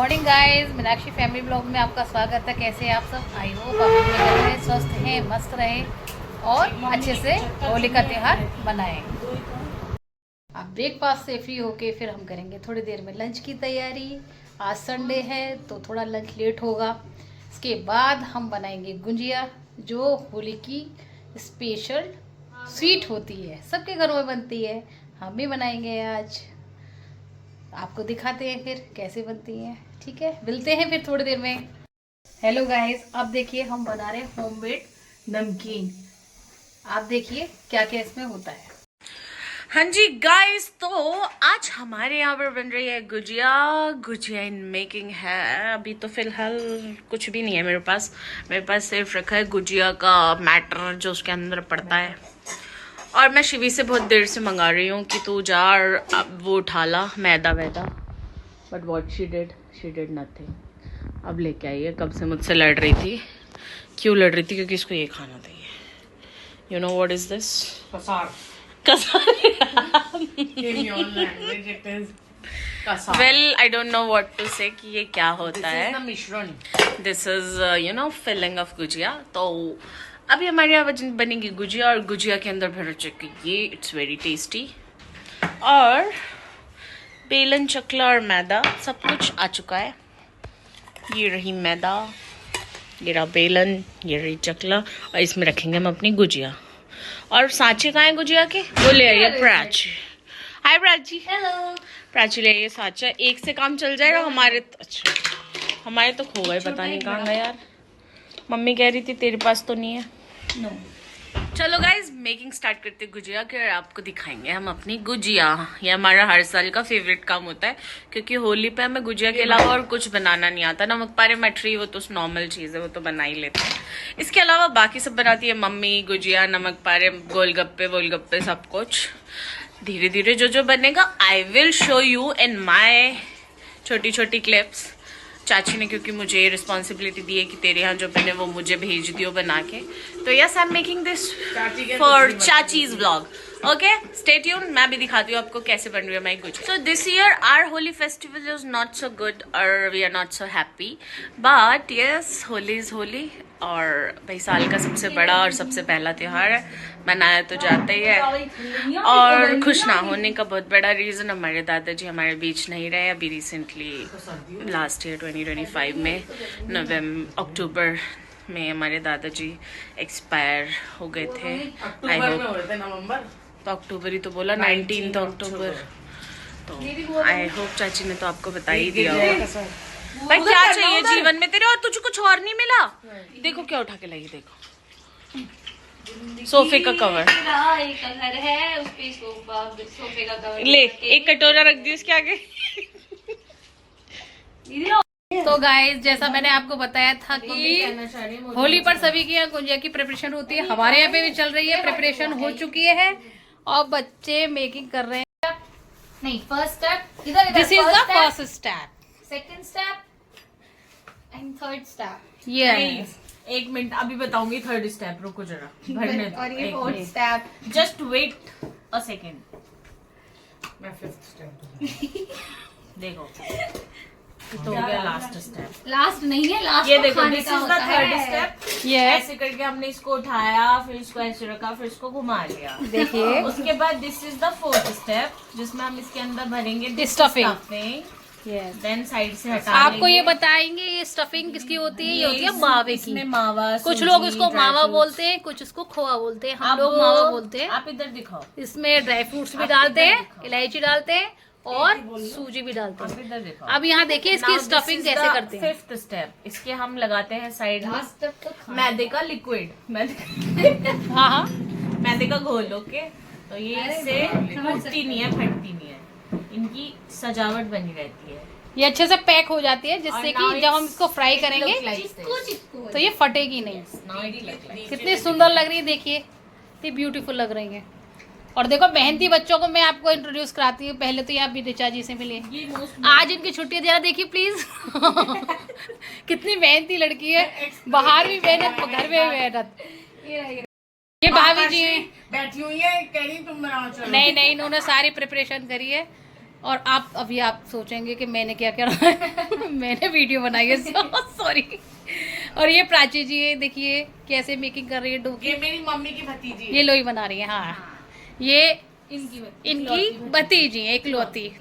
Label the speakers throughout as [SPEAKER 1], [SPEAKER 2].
[SPEAKER 1] Morning guys, Meenakshi family blog में आपका स्वागत है। कैसे हैं आप सब? आई होप आप अपने घर में स्वस्थ हैं, मस्त रहें और अच्छे से होली का त्यौहार मनाएं। अब ब्रेकफास्ट से फ्री होके फिर हम करेंगे थोड़ी देर में लंच की तैयारी। आज संडे है तो थोड़ा लंच लेट होगा। इसके बाद हम बनाएंगे गुंजिया, जो होली की स्पेशल स्वीट होती है, सबके घरों में बनती है, हम भी बनाएंगे आज। आपको दिखाते हैं फिर कैसे बनती हैं। ठीक है, मिलते हैं फिर थोड़ी देर में। हेलो गाइस, अब देखिए हम बना रहे हैं होममेड नमकीन। आप देखिए क्या क्या इसमें होता है।
[SPEAKER 2] हाँ जी गाइस, तो आज हमारे यहाँ पर बन रही है गुजिया। गुजिया इन मेकिंग है। अभी तो फिलहाल कुछ भी नहीं है मेरे पास सिर्फ रखा है गुजिया का मैटर जो उसके अंदर पड़ता है। और मैं शिवी से बहुत देर से मंगा रही हूँ कि तू जा अब वो उठा ला मैदा वैदा, but what she did nothing. अब लेके आई है, कब से मुझसे लड़ रही थी। क्यों लड़ रही थी? क्योंकि इसको ये खाना चाहिए। You know what is this? Well I don't know what to say कि ये क्या होता है। मिश्रण, this is you know filling of gujiya. तो अभी हमारे यहाँ बनेगी गुजिया, और गुजिया के अंदर भर चुकी ये, इट्स वेरी टेस्टी। और बेलन, चकला और मैदा सब कुछ आ चुका है। ये रही मैदा, ये रहा बेलन, ये रही चकला, और इसमें रखेंगे हम अपनी गुजिया। और सांचे कहाँ हैं गुजिया के? वो ले आइए प्राची। हाय प्राची। हेलो। प्राची ले आइए सांचा, एक से काम चल जाएगा। हमारे तो खो गए, पता नहीं कहाँ गए यार। मम्मी कह रही थी तेरे पास तो नहीं है। नो। चलो गाइज, मेकिंग स्टार्ट करते गुजिया के, और आपको दिखाएंगे हम अपनी गुजिया। ये हमारा हर साल का फेवरेट काम होता है, क्योंकि होली पे हमें गुजिया के अलावा और कुछ बनाना नहीं आता। नमक पारे मठरी वो तो नॉर्मल चीज़ है, वो तो बना ही लेते हैं। इसके अलावा बाकी सब बनाती है मम्मी। गुजिया, नमक पारे, गोलगप्पे वोलगप्पे सब कुछ। धीरे धीरे जो जो बनेगा I will show you in my छोटी छोटी क्लिप्स। चाची ने क्योंकि मुझे रिस्पॉन्सिबिलिटी दी है कि तेरे यहाँ जो बने वो मुझे भेज दियो बना के। तो yes, I am making this for चाचीज व्लॉग। Okay, stay tune. मैं भी दिखाती हूँ आपको कैसे बन रही है माई गुजिया। So this year our Holi festival is not so good और we are not so happy, but yes, Holi is Holi. और भाई साल का सबसे बड़ा और सबसे पहला त्योहार है, मनाया तो जाता ही है। और खुश ना होने का बहुत बड़ा रीज़न, हमारे दादाजी हमारे बीच नहीं रहे। अभी रिसेंटली लास्ट ईयर 2025 में अक्टूबर में हमारे दादाजी एक्सपायर हो गए थे। आई होप तो अक्टूबर ही तो बोला, 19 अक्टूबर। तो आई होप चाची ने तो आपको बता ही दिया होगा। भाई क्या चाहिए जीवन में तेरे, और तुझे कुछ और नहीं मिला? देखो क्या उठा के लाई, देखो सोफे का कवर।
[SPEAKER 1] एक घर है, उस पे सोफे का कवर
[SPEAKER 2] ले, एक कटोरा रख दी उसके आगे।
[SPEAKER 1] तो गाइस, जैसा मैंने आपको बताया था कि होली पर सभी की यहाँ गुंजिया की प्रिपरेशन होती है, हमारे यहाँ पे भी चल रही है। प्रिपरेशन हो चुकी है और बच्चे मेकिंग कर रहे हैं।
[SPEAKER 3] नहीं, फर्स्ट स्टेप इधर।
[SPEAKER 1] This is the first step,
[SPEAKER 3] second step and third step.
[SPEAKER 1] Yes.
[SPEAKER 2] एक मिनट, अभी बताऊंगी थर्ड स्टेप, रुको जरा भरने दो।
[SPEAKER 3] और ये fourth step.
[SPEAKER 2] Just wait a second. मैं फिफ्थ स्टेप देखो, तो हो गया लास्ट स्टेप।
[SPEAKER 3] लास्ट नहीं है, लास्ट
[SPEAKER 2] ये देखो,
[SPEAKER 3] खाने
[SPEAKER 2] दिस
[SPEAKER 3] का
[SPEAKER 2] इज द
[SPEAKER 3] होता
[SPEAKER 2] थर्ड
[SPEAKER 3] है।
[SPEAKER 2] स्टेप।
[SPEAKER 1] यस,
[SPEAKER 2] ऐसे करके हमने इसको उठाया, फिर इसको ऐसे रखा, फिर इसको घुमा लिया।
[SPEAKER 1] देखिए।
[SPEAKER 2] उसके बाद this is the fourth step, जिसमें हम इसके अंदर भरेंगे
[SPEAKER 1] स्टफिंग। यस,
[SPEAKER 2] देन साइड से हटा
[SPEAKER 1] आपको
[SPEAKER 2] लेंगे।
[SPEAKER 1] ये बताएंगे ये स्टफिंग किसकी होती है? ये होती है मावे की।
[SPEAKER 2] इसमें मावा,
[SPEAKER 1] कुछ
[SPEAKER 2] सूजी,
[SPEAKER 1] लोग उसको
[SPEAKER 2] ड्राई
[SPEAKER 1] मावा
[SPEAKER 2] फ्रूट्स।
[SPEAKER 1] बोलते हैं, कुछ उसको खोआ बोलते हैं, हम
[SPEAKER 2] अब
[SPEAKER 1] लोग मावा बोलते हैं।
[SPEAKER 2] आप इधर दिखाओ,
[SPEAKER 1] इसमें ड्राई फ्रूट्स भी
[SPEAKER 2] आप
[SPEAKER 1] डालते
[SPEAKER 2] इधर
[SPEAKER 1] हैं,
[SPEAKER 2] दिखाओ।
[SPEAKER 1] इलायची डालते हैं और सूजी भी डालते
[SPEAKER 2] आप
[SPEAKER 1] हैं।
[SPEAKER 2] इधर दिखाओ।
[SPEAKER 1] अब यहाँ देखिए इसकी स्टफिंग कैसे करते हैं।
[SPEAKER 2] फिफ्थ स्टेप, इसके हम लगाते हैं साइड में
[SPEAKER 3] लास्ट स्टेप तो खाने
[SPEAKER 2] मैदे का लिक्विड,
[SPEAKER 1] हाँ हाँ,
[SPEAKER 2] मैदे का घोल। ओके, तो ये इससे टूटती नहीं है, फटती नहीं है, इनकी सजावट बनी रहती है।
[SPEAKER 1] ये अच्छे से पैक हो जाती है, जिससे
[SPEAKER 2] और
[SPEAKER 1] कि
[SPEAKER 2] now
[SPEAKER 1] जब हम
[SPEAKER 2] it's-
[SPEAKER 1] इसको फ्राई करेंगे
[SPEAKER 3] चिपको
[SPEAKER 1] तो ये फटेगी नहीं।
[SPEAKER 2] Now it looks like-
[SPEAKER 1] कितनी सुंदर लग रही है, देखिए कितनी ब्यूटीफुल लग रही है। और देखो, मेहनती बच्चों को मैं आपको इंट्रोड्यूस कराती हूँ। पहले तो ये आप भी ऋचा जी से मिले,
[SPEAKER 2] ये most
[SPEAKER 1] आज इनकी छुट्टी है, जरा देखिए प्लीज। कितनी मेहनती लड़की है, बाहर भी मेहनत, घर में भी मेहनत। ये भाभी जी हैं,
[SPEAKER 4] बैठी हुई है, कह रही तुम बनाओ चलो।
[SPEAKER 1] नहीं नहीं, इन्होंने सारी प्रिपरेशन करी है। और आप अभी आप सोचेंगे कि मैंने क्या क्या रहा है मैंने वीडियो बनाई है, सॉरी। और ये प्राची जी है, देखिए कैसे मेकिंग कर रही है डो की।
[SPEAKER 2] ये मेरी मम्मी की भतीजी है।
[SPEAKER 1] ये लोई बना रही है। हाँ, ये इनकी भतीजी है इकलौती।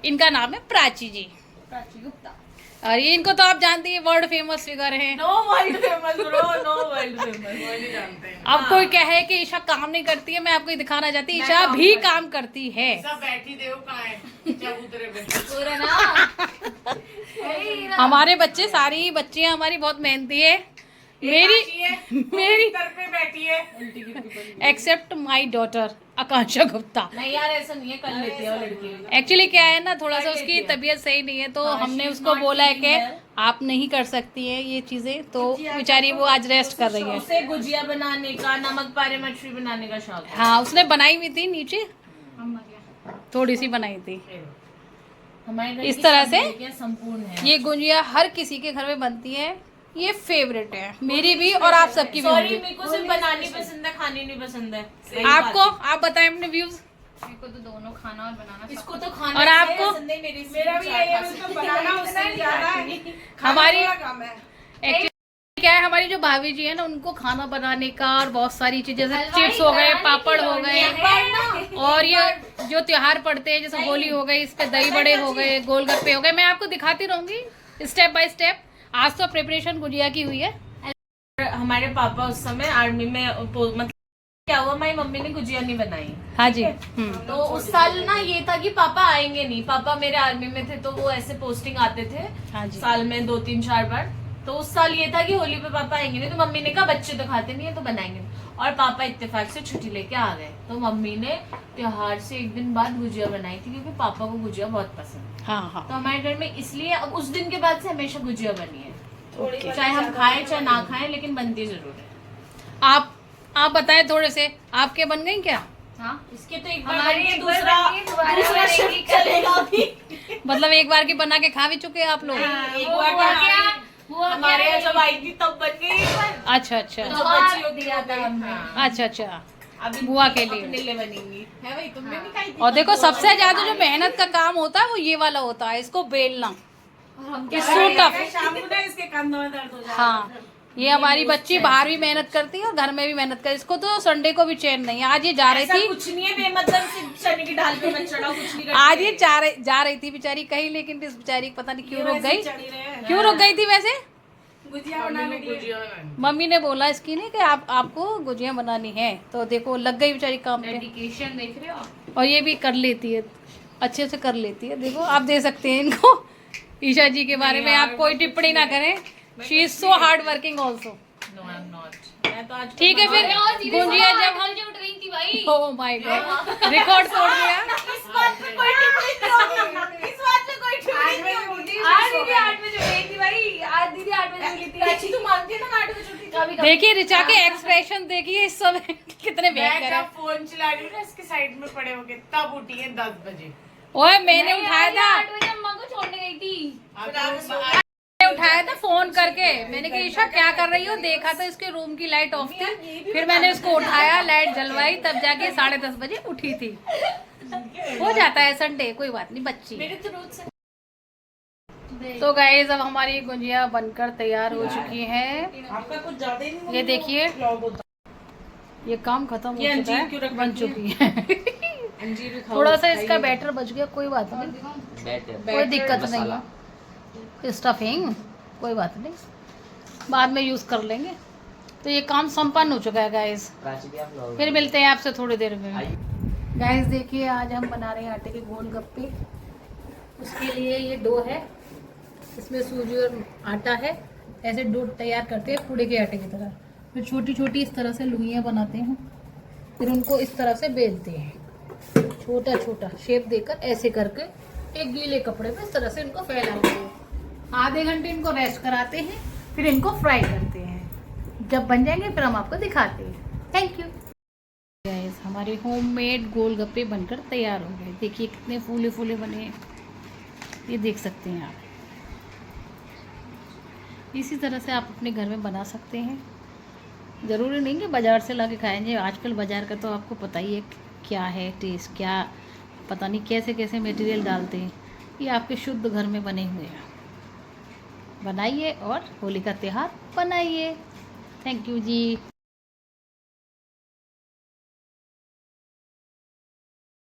[SPEAKER 1] इनका नाम है प्राची जी।
[SPEAKER 3] प्राची गुप्ता।
[SPEAKER 1] और ये इनको तो आप जानती है, वर्ल्ड फेमस फिगर है।
[SPEAKER 2] No world famous bro, no world famous, वो नहीं जानते हैं।
[SPEAKER 1] अब कोई कहे कि ईशा काम नहीं करती है, मैं आपको ये दिखाना चाहती हूँ ईशा भी काम करती है।
[SPEAKER 2] सब बैठी देखो कहाँ है चबूतरे पे।
[SPEAKER 3] पूरा ना
[SPEAKER 1] हमारे बच्चे, सारी बच्चियां हमारी बहुत मेहनती है। मेरी
[SPEAKER 2] सर पे बैठी है।
[SPEAKER 1] एक्सेप्ट माई डॉटर आकांक्षा गुप्ता।
[SPEAKER 2] नहीं यार ऐसा नहीं है, कर लेती है वो लड़की।
[SPEAKER 1] एक्चुअली क्या है ना, थोड़ा सा उसकी तबीयत सही नहीं है, तो हमने उसको बोला है कि आप नहीं कर सकती हैं ये चीजें, तो बेचारी वो आज रेस्ट कर रही है।
[SPEAKER 2] उसे गुजिया बनाने का, नमक पारे मछली बनाने का शौक है।
[SPEAKER 1] हाँ, उसने बनाई हुई थी नीचे, थोड़ी सी बनाई थी।
[SPEAKER 2] हमारे घर
[SPEAKER 1] इस
[SPEAKER 2] की
[SPEAKER 1] तरह
[SPEAKER 2] सब
[SPEAKER 1] से
[SPEAKER 2] लड़कियां संपूर्ण है।
[SPEAKER 1] ये गुजिया हर किसी के घर में बनती है, ये फेवरेट है मेरी भी और आप सबकी भी
[SPEAKER 2] सॉरी,
[SPEAKER 1] होगी।
[SPEAKER 2] मेरे को सिर्फ बनानी पसंद है, खानी नहीं पसंद है।
[SPEAKER 1] आपको, आप बताएं अपने व्यूज।
[SPEAKER 3] मेरे को तो दोनों खाना और बनाना
[SPEAKER 2] इसको तो खाना
[SPEAKER 1] और आपको?
[SPEAKER 2] मेरा भी यही है, उसको बनाना उससे ज्यादा है।
[SPEAKER 1] हमारी एक्चुअली क्या है, हमारी जो भाभी जी है ना, उनको खाना बनाने का और बहुत सारी चीजें, जैसे चिप्स हो गए, पापड़ हो गए, और ये जो त्योहार पड़ते हैं जैसे होली हो गई, इस पे दही बड़े हो गए, गोलगप्पे हो गए, मैं आपको दिखाती रहूंगी स्टेप बाय स्टेप। आज तो प्रिपरेशन गुजिया की हुई है।
[SPEAKER 2] हमारे पापा उस समय आर्मी में, मतलब क्या हुआ, हमारी मम्मी ने गुजिया नहीं बनाई।
[SPEAKER 1] हाँ जी।
[SPEAKER 2] तो उस साल ना ये था कि पापा आएंगे नहीं, पापा मेरे आर्मी में थे, तो वो ऐसे पोस्टिंग आते थे।
[SPEAKER 1] हाँ जी।
[SPEAKER 2] साल में 2-3-4 बार। तो उस साल ये था कि होली पे पापा आएंगे नहीं, तो मम्मी ने कहा बच्चे तो खाते नहीं है तो बनाएंगे नहीं। और पापा इत्तेफाक से छुट्टी लेके आ गए, तो मम्मी ने त्योहार से एक दिन बाद गुजिया बनाई थी, क्योंकि पापा को गुजिया बहुत पसंद है।
[SPEAKER 1] हाँ हाँ।
[SPEAKER 2] तो हमारे घर में इसलिए अब उस दिन के बाद से हमेशा गुजिया बनी है।
[SPEAKER 1] ओके।
[SPEAKER 2] चाहे हम खाएं चाहे ना खाएं, लेकिन बनती जरूर है।
[SPEAKER 1] आप बताएं थोड़े से, आपके बन गई क्या?
[SPEAKER 3] हाँ,
[SPEAKER 2] इसके तो एक बार
[SPEAKER 3] हमारी
[SPEAKER 2] बनी है,
[SPEAKER 3] एक बार
[SPEAKER 2] दूसरा
[SPEAKER 3] बनी है, दोबारा
[SPEAKER 2] दूसरा
[SPEAKER 3] बनेगी,
[SPEAKER 2] शिफ्ट चलेगा अभी।
[SPEAKER 1] मतलब एक बार की बना के खा भी चुके हैं आप लोग?
[SPEAKER 2] एक
[SPEAKER 3] वो
[SPEAKER 2] बार
[SPEAKER 3] हुआ
[SPEAKER 2] क्या,
[SPEAKER 3] क्या?
[SPEAKER 2] हमारे यहाँ जब आई थी तब बन गई एक बार।
[SPEAKER 1] अच्छा अच्छा
[SPEAKER 2] जो बच्ची होती है हमने।
[SPEAKER 1] अच्छा अच्छा।
[SPEAKER 2] अभी
[SPEAKER 1] बुआ के लिए।
[SPEAKER 2] अपने लिए बनेंगी है भाई, तुमने नहीं खाई थी?
[SPEAKER 1] और देखो सबसे ज्यादा जो मेहनत का काम होता है वो ये वाला होता है, इसको बेलना। It's so tough।
[SPEAKER 2] शाम को ना इसके कंधों में दर्द हो जाता है।
[SPEAKER 1] हाँ, ये हमारी बच्ची बाहर भी मेहनत करती है और घर में भी मेहनत करती है। इसको तो संडे को भी चैन नहीं है। आज ये जा रही
[SPEAKER 2] ऐसा
[SPEAKER 1] थी,
[SPEAKER 2] कुछ नहीं है बेमतलब से चने की ढाल पे मत चढ़ाओ, कुछ नहीं करती।
[SPEAKER 1] आज ये जा रही थी बेचारी कहीं, लेकिन इस बेचारी को पता नहीं क्यों रुक गई। क्यों रुक गई थी वैसे?
[SPEAKER 2] गुजिया बनाने के लिए।
[SPEAKER 1] मम्मी ने बोला इसकी नहीं कि आपको गुजिया बनानी है, तो देखो लग गई बेचारी काम पे।
[SPEAKER 3] डेडिकेशन देख रहे हो आप?
[SPEAKER 1] और ये भी कर लेती है, अच्छे से कर लेती है। देखो आप दे सकते हैं इनको। ईशा जी के बारे में आप कोई टिप्पणी ना करें, she is so hard working also.
[SPEAKER 2] No I am not. मैं तो आज
[SPEAKER 1] ठीक है, फिर गुजिया जब हम,
[SPEAKER 3] मुझे उठ गई थी भाई।
[SPEAKER 1] ओह माय गॉड, रिकॉर्ड तोड़ दिया।
[SPEAKER 2] इस बात पे कोई टिप्पणी नहीं होगी। इस बात पे कोई टिप्पणी नहीं होगी।
[SPEAKER 3] आज दीदी 8 बजे उठ गई थी भाई। आज दीदी 8 बजे उठी थी।
[SPEAKER 2] अच्छी तो मानती है ना 8 बजे उठी थी।
[SPEAKER 3] कभी
[SPEAKER 1] देखिए रिचा के एक्सप्रेशन देखिए इस समय कितने
[SPEAKER 2] मैं
[SPEAKER 1] बेहतर है।
[SPEAKER 2] जब फोन चला रही हूँ ना इसके साइड में पड़े होके, तब उठी है 10 बजे।
[SPEAKER 1] ओए मैंने उठाया था,
[SPEAKER 3] 8 बजे अम्मा को छोड़ने गई थी।
[SPEAKER 1] मैंने उठाया था फोन करके। मैंने कहा ईशा क्या कर रही हो, देखा था इसके रूम की लाइट ऑफ थी, फिर मैंने इसको उठाया, लाइट जलवाई, तब जाके 10:30 बजे उठी थी। हो जाता है संडे, कोई बात नहीं, बच्ची।
[SPEAKER 2] मेरे तो रोज से
[SPEAKER 1] तो गाइस अब हमारी गुजिया बनकर तैयार हो चुकी है।
[SPEAKER 2] आपका कुछ ज्यादा ही नहीं।
[SPEAKER 1] ये देखिए ये काम खत्म हो
[SPEAKER 2] ये
[SPEAKER 1] चुका
[SPEAKER 2] अंजीर क्यों
[SPEAKER 1] है,
[SPEAKER 2] रख
[SPEAKER 1] बन
[SPEAKER 2] रखी
[SPEAKER 1] चुकी है।
[SPEAKER 2] अंजीर भी खाओ।
[SPEAKER 1] थोड़ा सा इसका बैटर बच गया, कोई बात नहीं, कोई दिक्कत नहीं है। स्टफिंग कोई बात नहीं, बाद में यूज कर लेंगे। तो ये काम संपन्न हो चुका है गाइस। फिर मिलते हैं आपसे थोड़ी देर में। गाइस देखिए आज हम बना रहे हैं आटे के गोलगप्पे। उसके लिए ये डो है, इसमें सूजी और आटा है। ऐसे डो तैयार करते हैं पूड़े के आटे की तरह, फिर छोटी छोटी इस तरह से लुइयाँ बनाते हैं, फिर उनको इस तरह से बेलते हैं, छोटा छोटा शेप देकर ऐसे करके एक गीले कपड़े पे इस तरह से इनको फैलाते हैं। आधे घंटे इनको रेस्ट कराते हैं, फिर इनको फ्राई करते हैं। जब बन जाएंगे फिर हम आपको दिखाते हैं। थैंक यू गाइस, हमारे होममेड गोलगप्पे बनकर तैयार हो गए। देखिए कितने फूले फूले बने हैं, ये देख सकते हैं आप। इसी तरह से आप अपने घर में बना सकते हैं, ज़रूरी नहीं कि बाज़ार से ला के खाएंगे। आजकल बाज़ार का तो आपको पता ही है क्या है टेस्ट, क्या पता नहीं कैसे कैसे मटेरियल डालते हैं। ये आपके शुद्ध घर में बने हुए हैं। बनाइए और होली का त्यौहार बनाइए। Thank you ji.